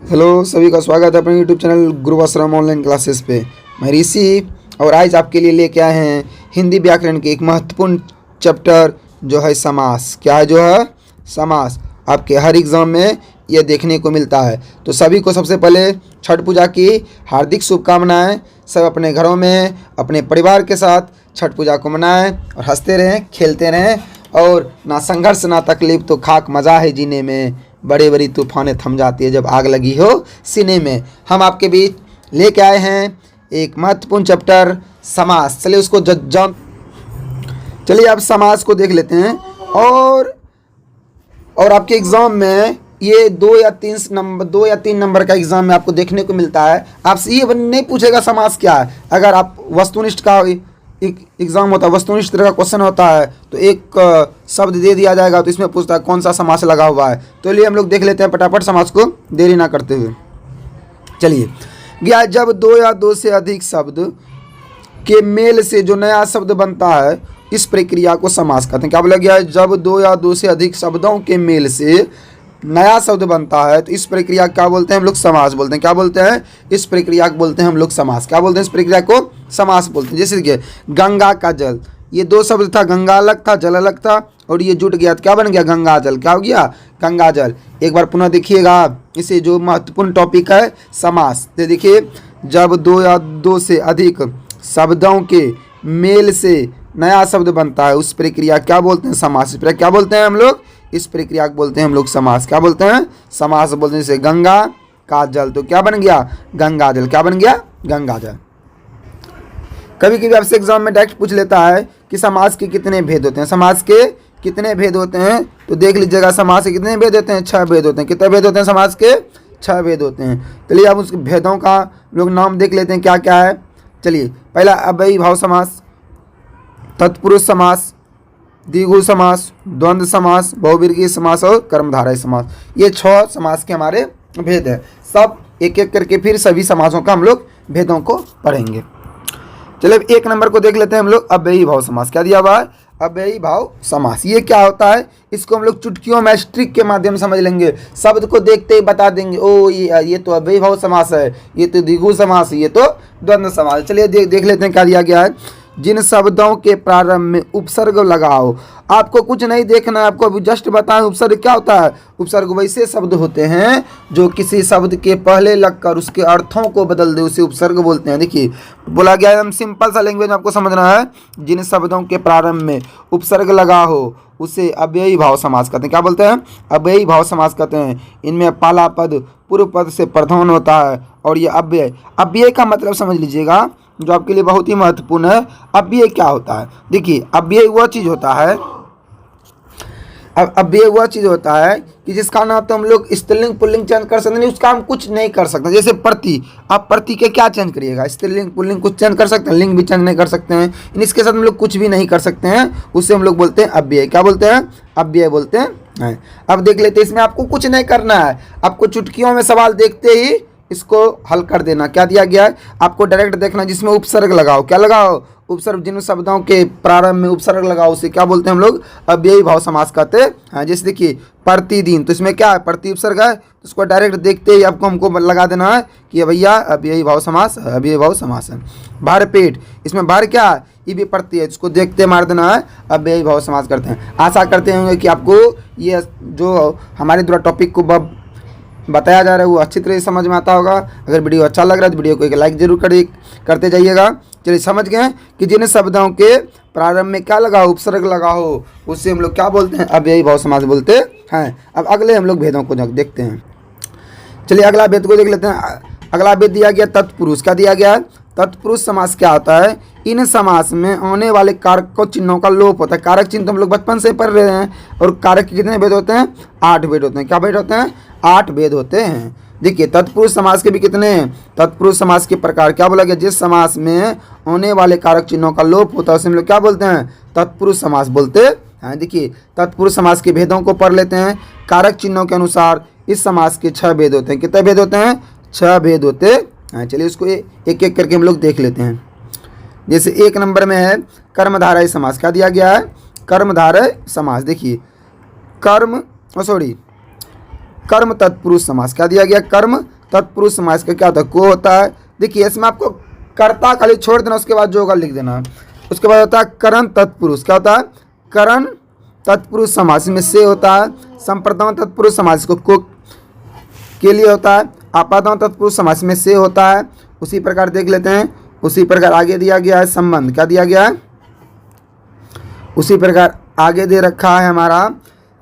Hello सभी का स्वागत है अपने यूट्यूब चैनल गुरु आश्रम ऑनलाइन क्लासेस पे। मैं ऋषि और आज आपके लिए लेके आए हैं हिंदी व्याकरण के एक महत्वपूर्ण चैप्टर जो है समास। क्या है? जो है समास। आपके हर एग्ज़ाम में यह देखने को मिलता है। तो सभी को सबसे पहले छठ पूजा की हार्दिक शुभकामनाएं। सब अपने घरों में अपने परिवार के साथ छठ पूजा को मनाएं और हंसते रहें, खेलते रहें और ना संघर्ष ना तकलीफ तो खाक मज़ा है जीने में। बड़ी बड़ी तूफानें थम जाती है जब आग लगी हो सीने में। हम आपके बीच लेके आए हैं एक महत्वपूर्ण चैप्टर समास। चलिए उसको चलिए आप समास को देख लेते हैं। और आपके एग्ज़ाम में ये दो या तीन नंबर का एग्ज़ाम में आपको देखने को मिलता है। आपसे ये नहीं पूछेगा समास क्या है। अगर आप वस्तुनिष्ठ का एग्ज़ाम होता है, वस्तुनिष्ठ तरह का क्वेश्चन होता है तो एक शब्द दे दिया जाएगा तो इसमें पूछता है कौन सा समास लगा हुआ है। तो लिए हम लोग देख लेते हैं फटाफट समास को, देरी ना करते हुए। चलिए, गया जब दो या दो से अधिक शब्द के मेल से जो नया शब्द बनता है इस प्रक्रिया को समास कहते हैं। क्या बोला गया है? जब दो या दो से अधिक शब्दों के मेल से नया शब्द बनता है तो इस प्रक्रिया क्या बोलते हैं हम लोग? समास बोलते हैं। क्या बोलते हैं? इस प्रक्रिया को बोलते हैं हम लोग समास। क्या बोलते हैं? इस प्रक्रिया को समास बोलते हैं। जैसे देखिए, गंगा का जल, ये दो शब्द था, गंगा अलग था, जल अलग था और ये जुट गया तो क्या बन गया? गंगा जल। क्या हो गया? गंगा जल। एक बार पुनः देखिएगा इसे, जो महत्वपूर्ण टॉपिक है समास। तो देखिए, जब दो या दो से अधिक शब्दों के मेल से नया शब्द बनता है उस प्रक्रिया क्या बोलते हैं? समास। इस प्रक्रिया क्या बोलते हैं हम लोग? इस प्रक्रिया को बोलते हैं हम लोग समास। क्या बोलते हैं? समास बोलते हैं। जैसे गंगा का जल तो क्या बन गया? गंगा जल। क्या बन गया? गंगा जल। कभी कभी आपसे एग्जाम में डायरेक्ट पूछ लेता है कि समास के कितने भेद होते हैं। समास के कितने भेद होते हैं तो देख लीजिएगा, समास के कितने भेद होते हैं? 6 भेद होते हैं। कितने भेद होते हैं समास के? 6 भेद होते हैं। चलिए अब उस भेदों का लोग नाम देख लेते हैं क्या क्या है। चलिए, पहला अव्ययी भाव समास, तत्पुरुष समास, द्विगु समास, द्वंद्व समास, बहुव्रीहि समास और कर्मधारय समास। ये 6 समास के हमारे भेद है। सब एक एक करके फिर सभी समासों का हम लोग भेदों को पढ़ेंगे। चलिए एक नंबर को देख लेते हैं हम लोग, अव्ययी भाव समास। क्या दिया हुआ है? अव्ययी भाव समास। ये क्या होता है? इसको हम लोग चुटकियों में ट्रिक के माध्यम से समझ लेंगे। शब्द को देखते ही बता देंगे, ओ ये तो अव्ययी भाव समास है, ये तो द्विगु समास है, ये तो द्वंद्व समास। चलिए देख लेते हैं क्या दिया गया है। जिन शब्दों के प्रारंभ में उपसर्ग लगाओ। आपको कुछ नहीं देखना है, आपको अभी जस्ट बताएं उपसर्ग क्या होता है। उपसर्ग वैसे शब्द होते हैं जो किसी शब्द के पहले लगकर उसके अर्थों को बदल दे, उसे उपसर्ग बोलते हैं। देखिए बोला गया है, हम सिंपल सा लैंग्वेज में आपको समझना है। जिन शब्दों के प्रारंभ में उपसर्ग लगा हो उसे अव्ययी भाव समास कहते हैं। क्या बोलते हैं? अव्ययी भाव समास कहते हैं। इनमें पहला पद पूर्व पद से प्रधान होता है और ये अव्यय। अव्यय का मतलब समझ लीजिएगा जो आपके लिए बहुत ही महत्वपूर्ण है। अव्यय क्या होता है? देखिए, अव्यय वह चीज़ होता है, अव्यय वह चीज़ होता है कि जिसका ना तो हम लोग स्त्रीलिंग पुल्लिंग चेंज कर सकते नहीं, उसका हम कुछ नहीं कर सकते। जैसे प्रति, आप प्रति के क्या चेंज करिएगा? स्त्रीलिंग पुल्लिंग कुछ चेंज कर सकते हैं, लिंग भी चेंज नहीं कर सकते हैं। इसके साथ हम लोग कुछ भी नहीं कर सकते हैं, उससे हम लोग बोलते हैं अव्यय। क्या बोलते हैं? अव्यय बोलते हैं। अब देख लेते हैं, इसमें आपको कुछ नहीं करना है, आपको चुटकियों में सवाल देखते ही इसको हल कर देना। क्या दिया गया है? आपको डायरेक्ट देखना जिसमें उपसर्ग लगाओ। क्या लगाओ? उपसर्ग। जिन शब्दों के प्रारंभ में उपसर्ग लगाओ उसे क्या बोलते हैं हम लोग? अव्ययी भाव समास कहते हैं। जैसे देखिए, प्रतिदिन, तो इसमें क्या है? प्रति उपसर्ग है तो उसको डायरेक्ट देखते ही आपको हमको लगा देना है कि भैया अव्ययी भाव समास है, अव्ययी भाव समास है। भर पेट, इसमें भर क्या है? ये भी प्रति है, इसको देखते मार देना है, अव्ययी भाव समास करते हैं। आशा करते होंगे कि आपको ये जो हमारे द्वारा टॉपिक को बताया जा रहा है वो अच्छी तरह से समझ में आता होगा। अगर वीडियो अच्छा लग रहा है तो वीडियो को एक लाइक जरूर करते जाइएगा। चलिए समझ गए कि जिन शब्दों के प्रारंभ में क्या लगा हो? उपसर्ग लगा हो, उससे हम लोग क्या बोलते हैं? अव्ययी भाव समास बोलते हैं। अब अगले हम लोग भेदों को देखते हैं। चलिए अगला भेद को देख लेते हैं। अगला भेद दिया गया तत्पुरुष। क्या दिया गया है? तत्पुरुष समास क्या होता है? इन समास में आने वाले कारक को चिन्हों का लोप होता है। कारक चिन्ह तो हम लोग बचपन से पढ़ रहे हैं। और कारक के कितने भेद होते हैं? 8 भेद होते हैं। क्या भेद होते हैं? 8 भेद होते हैं। देखिए, तत्पुरुष समास के भी कितने हैं? तत्पुरुष समास के प्रकार। क्या बोला गया? जिस समास में आने वाले कारक चिन्हों का लोप होता है उसे हम लोग क्या बोलते हैं? तत्पुरुष समास बोलते हैं। देखिए, तत्पुरुष समास के भेदों को पढ़ लेते हैं। कारक चिन्हों के अनुसार इस समास के 6 भेद होते हैं। कितने भेद होते हैं? 6 भेद होते हैं। चलिए उसको एक एक करके हम लोग देख लेते हैं। जैसे 1 नंबर में है कर्मधारय समास। क्या दिया गया है? कर्मधारय समास। देखिए, कर्म तत्पुरुष समास। क्या दिया गया? कर्म तत्पुरुष समास का क्या होता है? को होता है। देखिए इसमें आपको कर्ता खाली छोड़ देना, उसके बाद जो होगा लिख देना। उसके बाद होता है करण तत्पुरुष। क्या होता है? करण तत्पुरुष समास में से होता है। संप्रदान तत्पुरुष समास को के लिए होता है। आपादान तत्पुरुष समास में से होता है। उसी प्रकार देख लेते हैं, उसी प्रकार आगे दिया गया है संबंध। क्या दिया गया है? उसी प्रकार आगे दे रखा है हमारा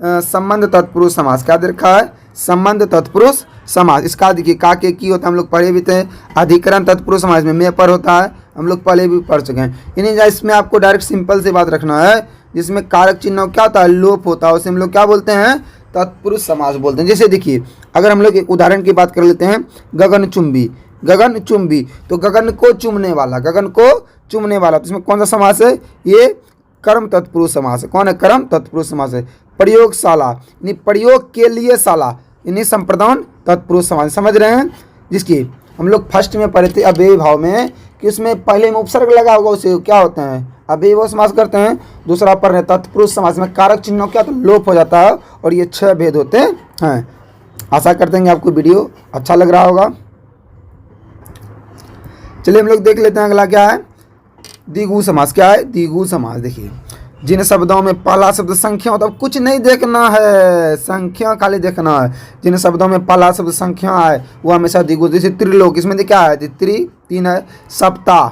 संबंध तत्पुरुष समास। क्या दे रखा है? संबंध तत्पुरुष समास। इसका देखिए का के की होता है, हम लोग पढ़े भी थे। अधिकरण तत्पुरुष समास में मैं पर होता है, हम लोग पहले भी पढ़ चुके हैं। इन्हीं इसमें आपको डायरेक्ट सिंपल से बात रखना है, जिसमें कारक चिन्ह क्या होता है? लोप होता है। उसे हम लोग क्या बोलते हैं? तत्पुरुष समास बोलते हैं। जैसे देखिए अगर हम लोग एक उदाहरण की बात कर लेते हैं, गगनचुंबी। गगनचुंबी तो गगन को चुमने वाला, गगन को चुमने वाला, तो इसमें कौन सा समास है? ये कर्म तत्पुरुष समास है। कौन है? कर्म तत्पुरुष समास है। प्रयोगशाला यानी प्रयोग के लिए शाला, यानी संप्रदान तत्पुरुष समास। समझ रहे हैं? जिसकी हम लोग फर्स्ट में पढ़े थे अव्ययी भाव में कि उसमें पहले में उपसर्ग लगा होगा, उसे क्या होते हैं? अव्ययी समास करते हैं। दूसरा पर है तत्पुरुष समास में कारक चिन्ह क्या तो लोप हो जाता है, और ये 6 भेद होते हैं। आशा करते हैं आपको वीडियो अच्छा लग रहा होगा। चलिए हम लोग देख लेते हैं अगला क्या है? द्विगु समास। क्या है? द्विगु समास। देखिए जिन शब्दों में पहला शब्द संख्या होता है, कुछ नहीं देखना है, संख्या खाली देखना है। जिन शब्दों में पहला शब्द संख्या है वो हमेशा द्विगु। जैसे त्रिलोक, इसमें क्या है? त्रि 3 है, सप्ताह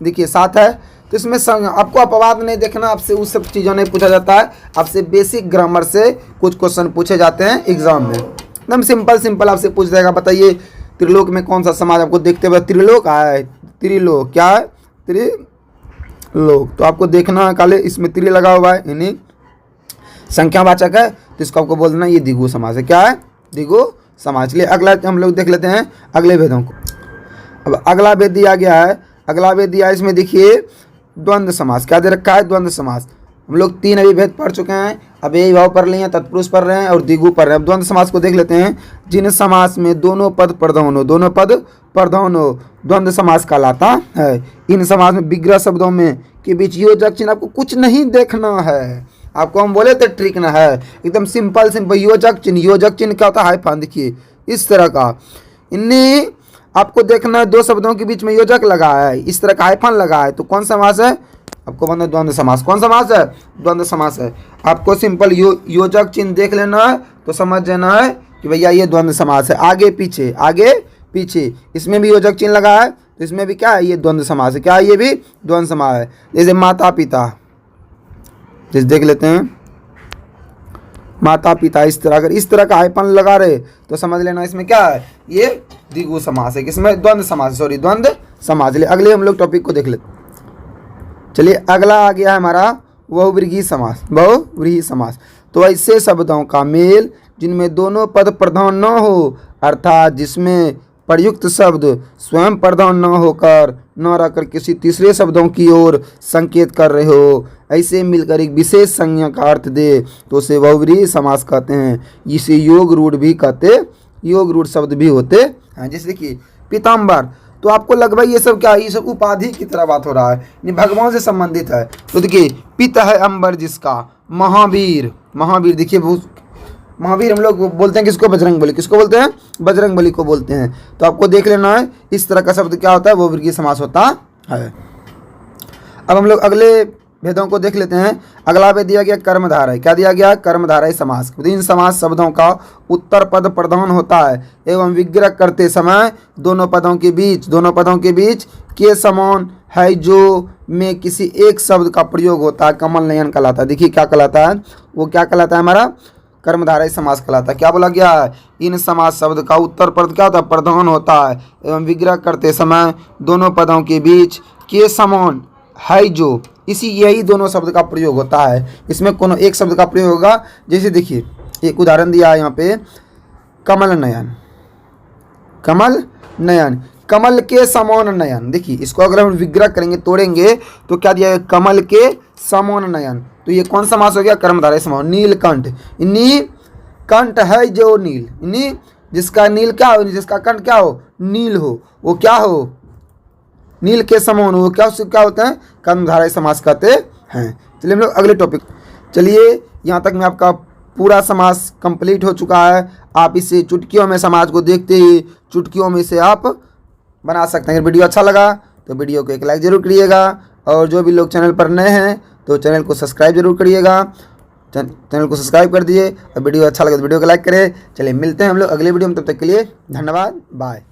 देखिए 7 है। तो इसमें आपको अपवाद नहीं देखना, आपसे उस सब चीज़ों नहीं पूछा जाता है। आपसे बेसिक ग्रामर से कुछ क्वेश्चन पूछे जाते हैं एग्जाम में, एकदम सिंपल सिंपल आपसे पूछ देगा। बताइए त्रिलोक में कौन सा समाज आपको देखते हुए त्रिलोक है? त्रिलोक क्या है? त्रिलोक। तो आपको देखना है काले इसमें त्रि लगा हुआ है, यानी संख्यावाचक है, तो इसको आपको बोलना ये द्विगु समास है। क्या है? द्विगु समास। चलिए अगला हम लोग देख लेते हैं अगले भेदों को। अब अगला भेद दिया गया है, अगला भेद दिया है, इसमें देखिए द्वंद्व समास। क्या दे रखा है? द्वंद्व समास। हम लोग 3 अभी भेद पढ़ चुके हैं, अब यही भाव पढ़ लिए हैं, तत्पुरुष पढ़ रहे हैं और द्विगु पढ़ रहे हैं। अब द्वंद्व समास को देख लेते हैं। जिन समास में दोनों पद प्रधान हो, दोनों पद प्रधान हो, द्वंद्व समास कहलाता है। इन समास में विग्रह शब्दों में के बीच योजक चिन्ह आपको कुछ नहीं देखना है। आपको हम बोले थे ट्रिक ना है, एकदम सिंपल सिंपल। योजक चिन्ह, योजक चिन्ह क्या होता है? हाइफन। देखिए इस तरह का, इन्हें आपको देखना है 2 शब्दों के बीच में योजक लगा है, इस तरह का हाइफन लगा है, तो कौन समास है? आपको बनना द्वंद्व समास। कौन समास है? द्वंद्व समास है। आपको सिंपल योजक चिन्ह देख लेना है तो समझ जाना है कि भैया ये द्वंद्व समास है। आगे पीछे, आगे पीछे, इसमें भी योजक चिन्ह लगा है तो इसमें भी क्या है? ये द्वंद्व समास है। क्या है? ये भी द्वंद्व समास है। जैसे माता पिता, जैसे देख लेते हैं माता पिता, इस तरह अगर इस तरह का हाइफन लगा रहे तो समझ लेना इसमें क्या है? ये द्विगु समास है। किसमें? द्वंद्व समास, सॉरी द्वंद्व समास। चलिए अगले हम लोग टॉपिक को देख लेते हैं। चलिए अगला आ गया है हमारा बहुव्रीहि समास। बहुव्रीहि समास तो ऐसे शब्दों का मेल जिनमें दोनों पद प्रधान न हो, अर्थात जिसमें प्रयुक्त शब्द स्वयं प्रधान न होकर न रहकर किसी तीसरे शब्दों की ओर संकेत कर रहे हो, ऐसे मिलकर एक विशेष संज्ञा का अर्थ दे तो उसे बहुव्रीहि समास कहते हैं। इसे योग रूढ़ भी कहते, योग रूढ़ शब्द भी होते हैं। जैसे देखिए पीताम्बर, तो आपको लग भाई ये सब क्या है? ये सब उपाधि की तरह बात हो रहा है, ये भगवान से संबंधित है। तो देखिए पित है अंबर जिसका, महावीर, महावीर देखिए महावीर हम लोग बोलते हैं किसको? बजरंगबली। किसको बोलते हैं? बजरंगबली को बोलते हैं। तो आपको देख लेना है इस तरह का शब्द क्या होता है? बहुव्रीहि समास होता है। अब हम लोग अगले भेदों को देख लेते हैं। अगला भेद दिया गया कर्मधारय। क्या दिया गया? कर्मधारय समास। इन समास शब्दों का उत्तर पद प्रधान होता है एवं विग्रह करते समय दोनों पदों के बीच के समान है जो में किसी एक शब्द का प्रयोग होता है, कमल नयन कहलाता है। देखिए क्या कहलाता है? वो क्या कहलाता है? हमारा कर्मधारय समास कहलाता है। क्या बोला गया है? इन समास शब्द का उत्तर पद क्या होता है? प्रधान होता है एवं विग्रह करते समय दोनों पदों के बीच के समान है जो, इसी यही दोनों शब्द का प्रयोग होता है। इसमें कोनो एक शब्द का प्रयोग होगा। जैसे देखिए एक उदाहरण दिया है यहाँ पे, कमल नयन, कमल नयन, कमल के समान नयन। देखिए इसको अगर हम विग्रह करेंगे, तोड़ेंगे तो क्या दिया है? कमल के समान नयन। तो ये कौन समास हो गया? कर्मधारय समास। नीलकंठ, कंठ है जो नील, जिसका नील क्या हो? जिसका कंठ क्या हो? नील हो, वो क्या हो? नील के समान हो। क्या होते हैं? कर्मधारय समास कहते हैं। चलिए हम लोग अगले टॉपिक, चलिए यहाँ तक मैं आपका पूरा समास कंप्लीट हो चुका है। आप इसे चुटकियों में समाज को देखते ही चुटकियों में से आप बना सकते हैं। अगर वीडियो अच्छा लगा तो वीडियो को एक लाइक ज़रूर करिएगा, और जो भी लोग चैनल पर नए हैं तो चैनल को सब्सक्राइब जरूर करिएगा। चैनल को सब्सक्राइब कर दिए, और वीडियो अच्छा लगे तो वीडियो को लाइक करें। चलिए मिलते हैं हम लोग अगले वीडियो में, तब तक के लिए धन्यवाद, बाय।